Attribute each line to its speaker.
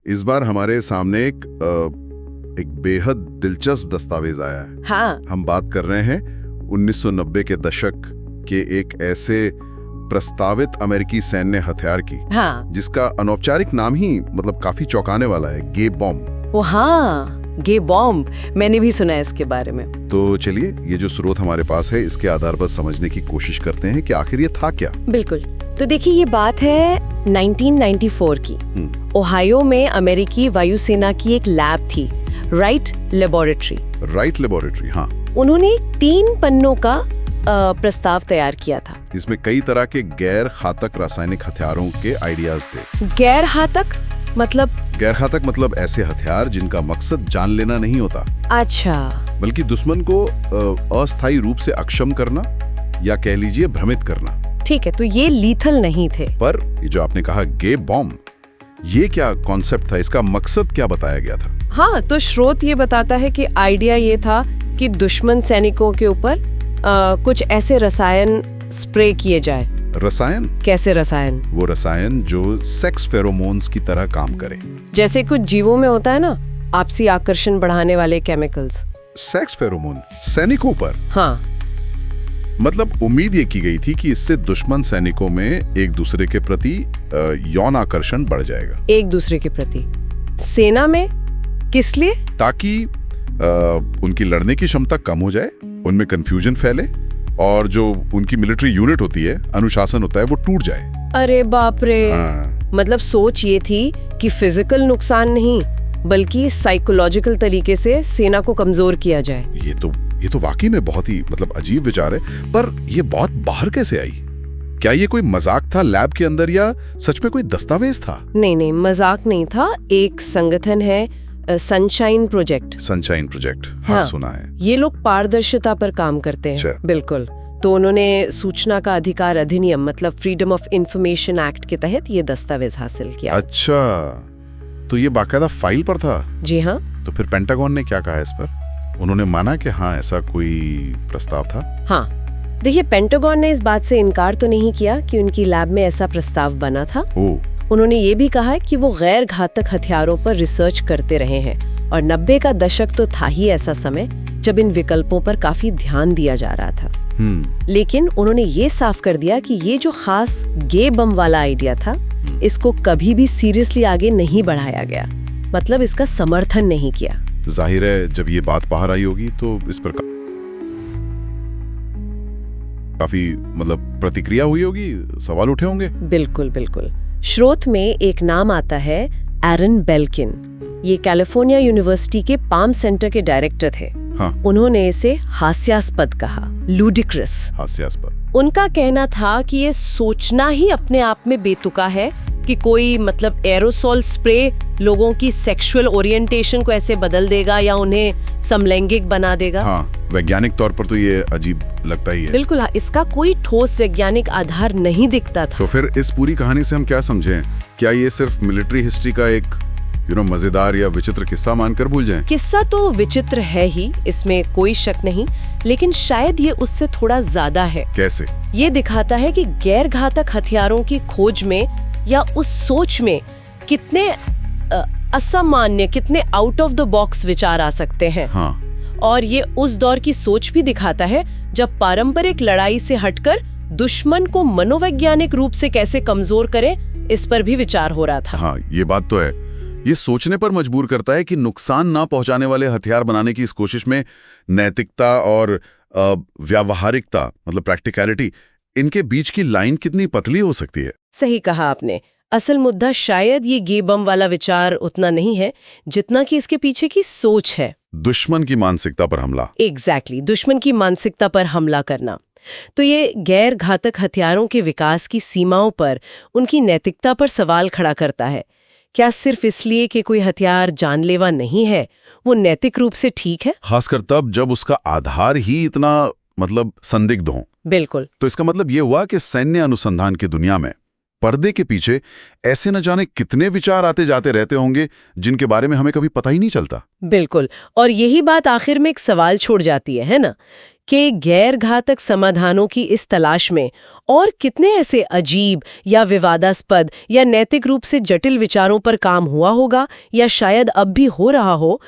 Speaker 1: इस बार हमारे सामने एक बेहद दिलचस्प दस्तावेज आया है।
Speaker 2: हाँ।
Speaker 1: हम बात कर रहे हैं 1990 के दशक के एक ऐसे प्रस्तावित अमेरिकी सैन्य हथियार की,
Speaker 2: हाँ।
Speaker 1: जिसका अनौपचारिक नाम ही मतलब काफी चौंकाने वाला है, गे बॉम्ब।
Speaker 2: ओ हाँ, गे बॉम्ब, मैंने भी सुना है इसके बारे में। तो
Speaker 1: चलिए, ये जो स्रोत हमारे पास है इसके आधार पर समझने की कोशिश करते हैं कि आखिर ये था क्या।
Speaker 2: बिल्कुल। तो देखिए, ये बात है 1994 की। ओहायो में अमेरिकी वायुसेना की एक लैब थी, राइट लेबोरेटरी। हाँ।
Speaker 1: उन्होंने
Speaker 2: 3 पन्नों का प्रस्ताव तैयार किया था।
Speaker 1: इसमें कई तरह के गैर घातक रासायनिक हथियारों के आइडियाज थे।
Speaker 2: गैर घातक
Speaker 1: मतलब ऐसे हथियार जिनका मकसद जान लेना नहीं होता।
Speaker 2: अच्छा।
Speaker 1: बल्कि दुश्मन को अस्थायी रूप से अक्षम करना या कह लीजिए भ्रमित करना।
Speaker 2: ठीक है, तो ये लीथल नहीं थे।
Speaker 1: पर ये जो आपने कहा गे बॉम्ब, ये क्या कॉन्सेप्ट था, इसका मकसद क्या बताया गया था?
Speaker 2: हाँ, तो स्रोत ये बताता है कि आइडिया ये था कि दुश्मन सैनिकों के ऊपर कुछ ऐसे रसायन स्प्रे किए जाए।
Speaker 1: रसायन?
Speaker 2: कैसे रसायन?
Speaker 1: वो रसायन जो सेक्स फेरोमोन्स की तरह काम करे।
Speaker 2: जैसे कुछ जीवों में होता है ना, आपसी आकर्षण बढ़ाने वाले केमिकल्स।
Speaker 1: सेक्स फेरोमोन सैनिकों पर?
Speaker 2: हाँ।
Speaker 1: मतलब उम्मीद ये की गई थी कि इससे दुश्मन सैनिकों में एक दूसरे के प्रति यौन आकर्षण बढ़ जाएगा।
Speaker 2: एक दूसरे के प्रति? सेना में? किस लिए?
Speaker 1: ताकि उनकी लड़ने की क्षमता कम हो जाए, उनमें कंफ्यूजन फैले और जो उनकी मिलिट्री यूनिट होती है, अनुशासन होता है, वो टूट जाए।
Speaker 2: अरे बाप रे। मतलब सोच ये थी कि फिजिकल नुकसान नहीं बल्कि साइकोलॉजिकल तरीके से सेना को कमजोर किया जाए।
Speaker 1: ये तो वाकई में बहुत ही मतलब अजीब विचार है। पर ये बात बाहर कैसे आई? क्या ये कोई मजाक था लैब के अंदर या सच में कोई दस्तावेज था?
Speaker 2: नहीं, मजाक नहीं था। एक संगठन है सनशाइन प्रोजेक्ट। हाँ, सुना है। ये लोग पारदर्शिता पर काम करते हैं। बिल्कुल। तो उन्होंने सूचना का अधिकार अधिनियम मतलब फ्रीडम ऑफ इंफॉर्मेशन एक्ट के तहत ये दस्तावेज हासिल किया।
Speaker 1: अच्छा, तो ये बाकायदा फाइल पर था?
Speaker 2: जी हाँ।
Speaker 1: तो फिर पेंटागन ने क्या कहा इस पर? उन्होंने माना कि हाँ, ऐसा कोई प्रस्ताव था?
Speaker 2: हाँ, देखिए, पेंटागन ने इस बात से इनकार तो नहीं किया कि उनकी लैब में ऐसा प्रस्ताव बना था। उन्होंने ये भी कहा कि वो गैर घातक हथियारों पर रिसर्च करते रहे हैं और 90 का दशक तो था ही ऐसा समय जब इन विकल्पों पर काफी ध्यान दिया जा रहा था। लेकिन उन्होंने ये साफ कर दिया कि ये जो खास गे बम वाला आइडिया था, इसको कभी भी सीरियसली आगे नहीं बढ़ाया गया, मतलब इसका समर्थन नहीं किया।
Speaker 1: जाहिर है, जब ये बात बाहर आई होगी तो इस पर काफी मतलब प्रतिक्रिया हुई होगी, सवाल उठे होंगे।
Speaker 2: बिल्कुल। स्रोत में एक नाम आता है, एरन बेल्किन। ये कैलिफोर्निया यूनिवर्सिटी के पाम सेंटर के डायरेक्टर थे।
Speaker 1: हाँ।
Speaker 2: उन्होंने इसे हास्यास्पद कहा, लूडिक्रस।
Speaker 1: हास्यास्पद।
Speaker 2: उनका कहना था कि ये सोचना ही अपने आप में बेतुका है कि कोई मतलब एरोसोल स्प्रे लोगों की सेक्सुअल ओरिएंटेशन को ऐसे बदल देगा या उन्हें समलैंगिक बना देगा।
Speaker 1: हाँ, वैज्ञानिक तौर पर तो ये अजीब लगता ही है।
Speaker 2: बिल्कुल, इसका कोई ठोस वैज्ञानिक आधार नहीं दिखता था।
Speaker 1: तो फिर इस पूरी कहानी से हम क्या समझें? क्या ये सिर्फ मिलिट्री हिस्ट्री का एक मजेदार या विचित्र किस्सा मानकर भूल जाएं?
Speaker 2: किस्सा तो विचित्र है ही, इसमें कोई शक नहीं, लेकिन शायद ये उससे थोड़ा ज्यादा है।
Speaker 1: कैसे?
Speaker 2: ये दिखाता है कि गैर घातक हथियारों की खोज में या उस सोच में कितने असामान्य, कितने आउट ऑफ द बॉक्स विचार आ सकते हैं।
Speaker 1: हाँ।
Speaker 2: और ये उस दौर की सोच भी दिखाता है जब पारंपरिक लड़ाई से हटकर दुश्मन को मनोवैज्ञानिक रूप से कैसे कमजोर करें, इस पर भी विचार हो रहा था।
Speaker 1: हाँ, ये बात तो है। ये सोचने पर मजबूर करता है कि नुकसान ना पहुंचाने वाले हथियार बनाने की इस कोशिश में नैतिकता और व्यावहारिकता मतलब प्रैक्टिकलिटी, इनके बीच की लाइन कितनी पतली हो सकती है।
Speaker 2: सही कहा आपने। असल मुद्दा शायद ये गे बम वाला विचार उतना नहीं है जितना कि इसके पीछे की सोच है।
Speaker 1: दुश्मन की मानसिकता पर हमला।
Speaker 2: एग्जैक्टली, दुश्मन की मानसिकता पर हमला करना। तो ये गैर घातक हथियारों के विकास की सीमाओं पर उनकी नैतिकता पर सवाल खड़ा करता है। क्या सिर्फ इसलिए कि कोई हथियार जानलेवा नहीं है, वो नैतिक रूप से ठीक है?
Speaker 1: खासकर तब जब उसका आधार ही इतना मतलब संदिग्ध हो।
Speaker 2: बिल्कुल।
Speaker 1: तो इसका मतलब ये हुआ कि सैन्य अनुसंधान की दुनिया में पर्दे के पीछे ऐसे न जाने कितने विचार आते जाते रहते होंगे जिनके बारे में हमें कभी पता ही नहीं चलता।
Speaker 2: बिल्कुल, और यही बात आखिर में एक सवाल छोड़ जाती है ना, कि गैर घातक समाधानों की इस तलाश में और कितने ऐसे अजीब या विवादास्पद या नैतिक रूप से जटिल विचारों पर काम हुआ होगा, या शायद अब भी हो रहा हो,